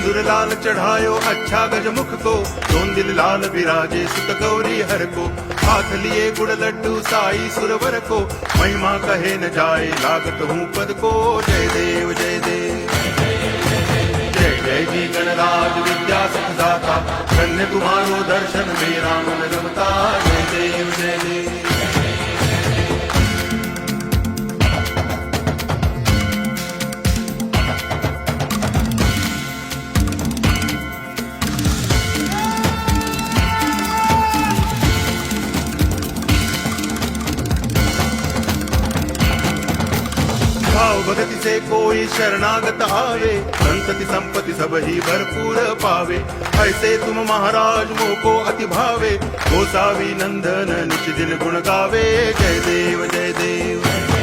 सिंदूर लाल चढ़ायो अच्छा गजमुख को, दोन दिल लाल विराजे सुत गौरी हर को। हाथ लिए गुड़ लड्डू साई सुरवर को, महिमा कहे न जाए लागत हूँ पद को। जय देव जय देव जय जय जी गणराज विद्या सुखदाता, धन्य तुम्हारो दर्शन मेरा मन रमता। जय देव जय देव भाव भगति से कोई शरणागत आवे, संतति संपत्ति सब ही भरपूर पावे। ऐसे तुम महाराज मोको अति भावे, गोसावी नंदन निच दिन गुण गावे। जय देव जय देव